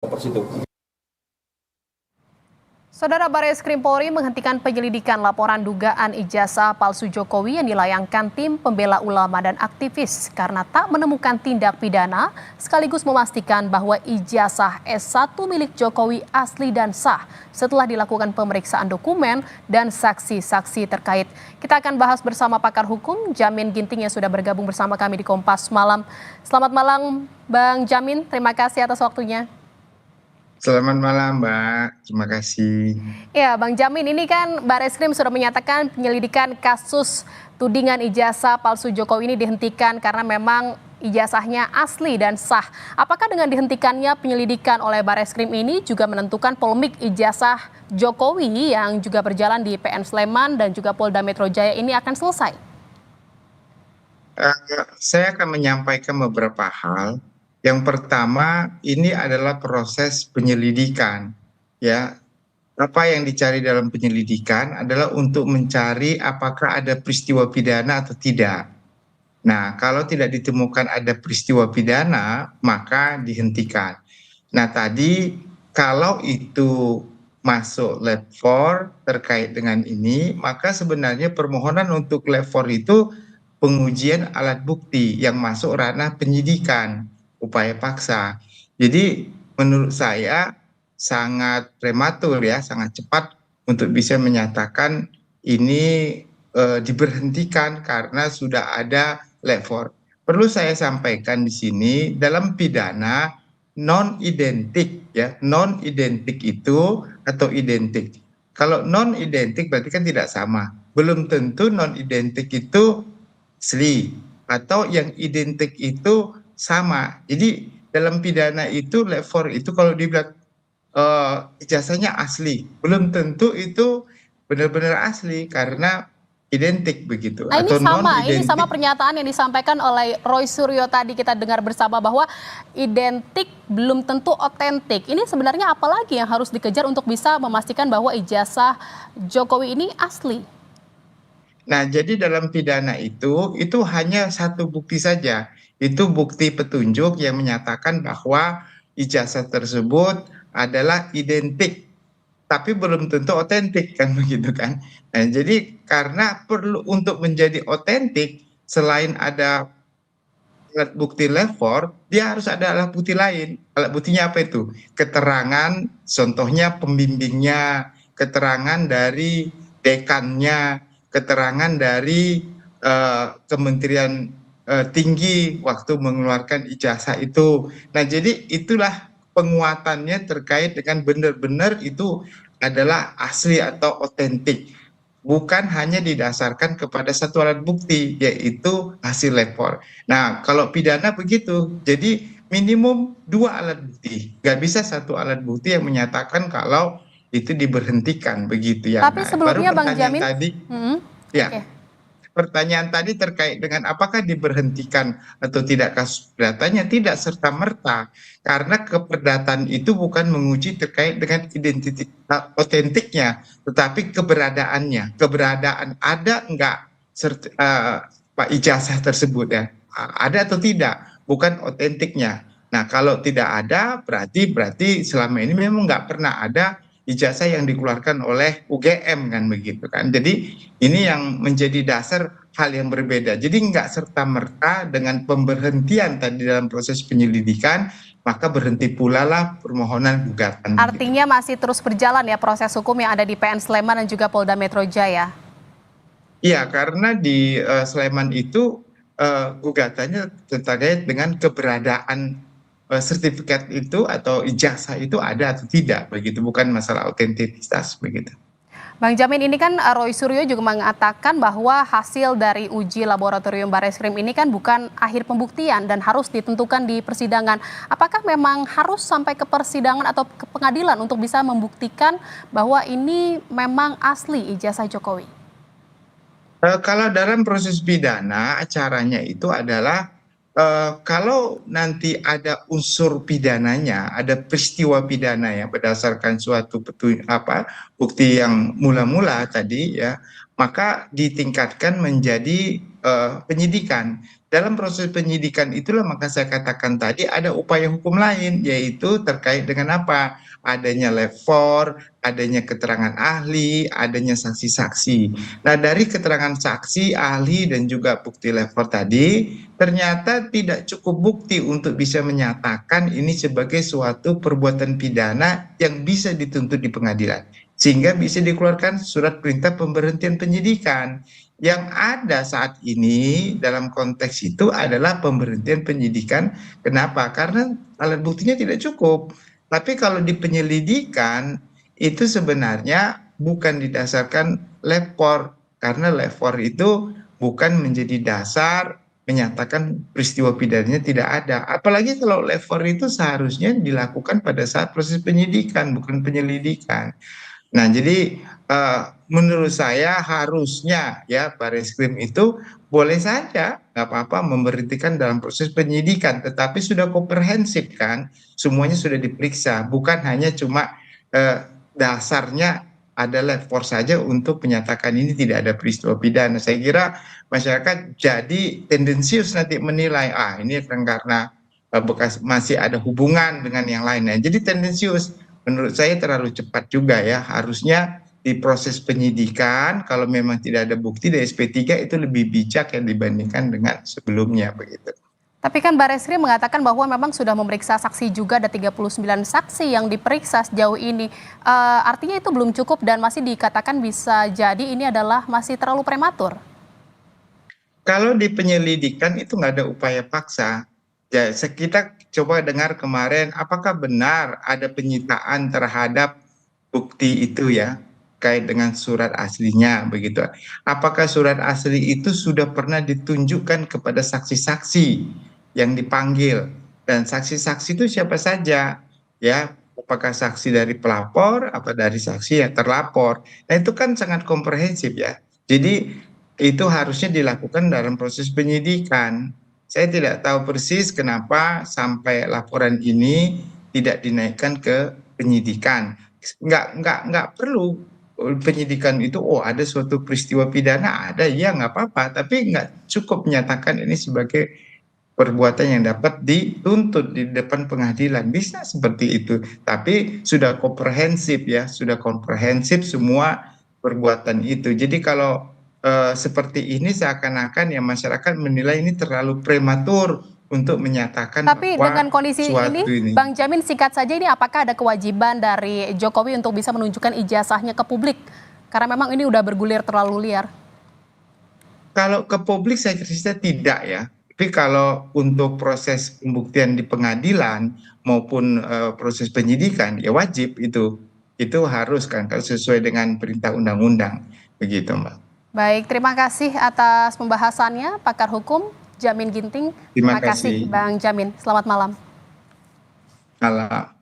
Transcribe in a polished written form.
Persidu. Saudara Bareskrim Polri menghentikan penyelidikan laporan dugaan ijazah palsu Jokowi yang dilayangkan tim pembela ulama dan aktivis karena tak menemukan tindak pidana, sekaligus memastikan bahwa ijazah S1 milik Jokowi asli dan sah setelah dilakukan pemeriksaan dokumen dan saksi-saksi terkait. Kita akan bahas bersama pakar hukum Jamin Ginting yang sudah bergabung bersama kami di Kompas Malam. Selamat malam Bang Jamin, terima kasih atas waktunya. Selamat malam, Mbak. Terima kasih. Ya, Bang Jamin, ini kan Bareskrim sudah menyatakan penyelidikan kasus tudingan ijazah palsu Jokowi ini dihentikan karena memang ijazahnya asli dan sah. Apakah dengan dihentikannya penyelidikan oleh Bareskrim ini juga menentukan polemik ijazah Jokowi yang juga berjalan di PN Sleman dan juga Polda Metro Jaya ini akan selesai? Saya akan menyampaikan beberapa hal. Yang pertama, ini adalah proses penyelidikan. Ya, apa yang dicari dalam penyelidikan adalah untuk mencari apakah ada peristiwa pidana atau tidak. Nah, kalau tidak ditemukan ada peristiwa pidana, maka dihentikan. Nah, tadi kalau itu masuk lab 4 terkait dengan ini, maka sebenarnya permohonan untuk lab 4 itu pengujian alat bukti yang masuk ranah penyidikan, upaya paksa. Jadi menurut saya sangat prematur ya, sangat cepat untuk bisa menyatakan ini diberhentikan karena sudah ada lab 4. Perlu saya sampaikan di sini dalam pidana non identik ya, non identik itu atau identik. Kalau non identik berarti kan tidak sama. Belum tentu non identik itu asli atau yang identik itu sama. Jadi dalam pidana itu lab 4 itu kalau dibilang ijazahnya asli, belum tentu itu benar-benar asli karena identik begitu Nah, atau non ini sama identik. pernyataan yang disampaikan oleh Roy Suryo tadi kita dengar bersama bahwa identik belum tentu otentik. Ini sebenarnya apa lagi yang harus dikejar untuk bisa memastikan bahwa ijazah Jokowi ini asli? Nah, jadi dalam pidana itu hanya satu bukti saja. Itu bukti petunjuk yang menyatakan bahwa ijazah tersebut adalah identik, tapi belum tentu otentik kan begitu kan. Nah, jadi karena perlu untuk menjadi otentik, selain ada alat bukti level, dia harus ada alat bukti lain. Alat buktinya apa itu? Keterangan, contohnya pembimbingnya, keterangan dari dekannya, keterangan dari Kementerian Tinggi waktu mengeluarkan ijazah itu. Nah, jadi itulah penguatannya terkait dengan benar-benar itu adalah asli atau otentik. Bukan hanya didasarkan kepada satu alat bukti, yaitu hasil lapor. Nah, kalau pidana begitu, jadi minimum dua alat bukti. Nggak bisa satu alat bukti yang menyatakan kalau itu diberhentikan, begitu ya. Tapi Nah, baru sebelumnya Bang pertanyaan Jamin, tadi, oke. ya. Pertanyaan tadi terkait dengan apakah diberhentikan atau tidak kasus perdatanya, tidak serta-merta. Karena keperdataan itu bukan menguji terkait dengan identitas otentiknya, tetapi keberadaannya. Keberadaan ada enggak ijazah tersebut ya. Ada atau tidak, bukan otentiknya. Nah, kalau tidak ada berarti selama ini memang nggak pernah ada ijazah yang dikeluarkan oleh UGM kan begitu kan. Jadi ini yang menjadi dasar hal yang berbeda. Jadi nggak serta-merta dengan pemberhentian tadi dalam proses penyelidikan, maka berhenti pula lah permohonan gugatan. Artinya masih terus berjalan ya proses hukum yang ada di PN Sleman dan juga Polda Metro Jaya? Iya, karena di Sleman itu gugatannya terkait dengan keberadaan sertifikat itu atau ijazah itu ada atau tidak begitu, bukan masalah autentisitas begitu. Bang Jamin, ini kan Roy Suryo juga mengatakan bahwa hasil dari uji laboratorium Bareskrim ini kan bukan akhir pembuktian dan harus ditentukan di persidangan. Apakah memang harus sampai ke persidangan atau ke pengadilan untuk bisa membuktikan bahwa ini memang asli ijazah Jokowi? Kalau dalam proses pidana, acaranya itu adalah Kalau nanti ada unsur pidananya, ada peristiwa pidana ya berdasarkan suatu bukti yang mula-mula tadi ya, maka ditingkatkan menjadi penyidikan. Dalam proses penyidikan itulah maka saya katakan tadi ada upaya hukum lain, yaitu terkait dengan apa? Adanya lab 4, adanya keterangan ahli, adanya saksi-saksi. Nah, dari keterangan saksi, ahli, dan juga bukti lab 4 tadi, ternyata tidak cukup bukti untuk bisa menyatakan ini sebagai suatu perbuatan pidana yang bisa dituntut di pengadilan. Sehingga bisa dikeluarkan surat perintah pemberhentian penyidikan. Yang ada saat ini dalam konteks itu adalah pemberhentian penyidikan. Kenapa? Karena alat buktinya tidak cukup. Tapi kalau di penyelidikan itu sebenarnya bukan didasarkan lapor, karena lapor itu bukan menjadi dasar menyatakan peristiwa pidananya tidak ada. Apalagi kalau lapor itu seharusnya dilakukan pada saat proses penyidikan, bukan penyelidikan. Nah, jadi menurut saya harusnya ya Bareskrim itu boleh saja nggak apa-apa memberhentikan dalam proses penyidikan, tetapi sudah komprehensif kan, semuanya sudah diperiksa, bukan hanya cuma dasarnya ada lapor saja untuk menyatakan ini tidak ada peristiwa pidana. Saya kira masyarakat jadi tendensius nanti menilai ini karena bekas masih ada hubungan dengan yang lainnya. Jadi tendensius. Menurut saya terlalu cepat juga ya. Harusnya di proses penyidikan kalau memang tidak ada bukti dari SP3 itu lebih bijak ya dibandingkan dengan sebelumnya begitu. Tapi kan Bareskrim mengatakan bahwa memang sudah memeriksa saksi juga, ada 39 saksi yang diperiksa sejauh ini. Artinya itu belum cukup dan masih dikatakan bisa jadi ini adalah masih terlalu prematur. Kalau di penyelidikan itu nggak ada upaya paksa. Ya, kita coba dengar kemarin, apakah benar ada penyitaan terhadap bukti itu ya, kait dengan surat aslinya begitu. Apakah surat asli itu sudah pernah ditunjukkan kepada saksi-saksi yang dipanggil, dan saksi-saksi itu siapa saja ya? Apakah saksi dari pelapor, apa dari saksi yang terlapor? Nah, itu kan sangat komprehensif ya. Jadi itu harusnya dilakukan dalam proses penyidikan. Saya tidak tahu persis kenapa sampai laporan ini tidak dinaikkan ke penyidikan. Nggak perlu penyidikan itu, ada suatu peristiwa pidana, ada, ya nggak apa-apa. Tapi nggak cukup menyatakan ini sebagai perbuatan yang dapat dituntut di depan pengadilan. Bisa seperti itu. Tapi sudah komprehensif ya, sudah komprehensif semua perbuatan itu. Jadi kalau seperti ini seakan-akan ya masyarakat menilai ini terlalu prematur untuk menyatakan Tapi dengan bahwa kondisi ini, suatu ini. Bang Jamin, singkat saja, ini apakah ada kewajiban dari Jokowi untuk bisa menunjukkan ijazahnya ke publik? Karena memang ini udah bergulir terlalu liar. Kalau ke publik saya kira tidak ya. Tapi kalau untuk proses pembuktian di pengadilan maupun proses penyidikan ya wajib itu. Itu harus kan kalau sesuai dengan perintah undang-undang begitu, Mbak. Baik, terima kasih atas pembahasannya, pakar hukum Jamin Ginting. Terima Terima kasih, kasih. Bang Jamin. Selamat malam. Malam.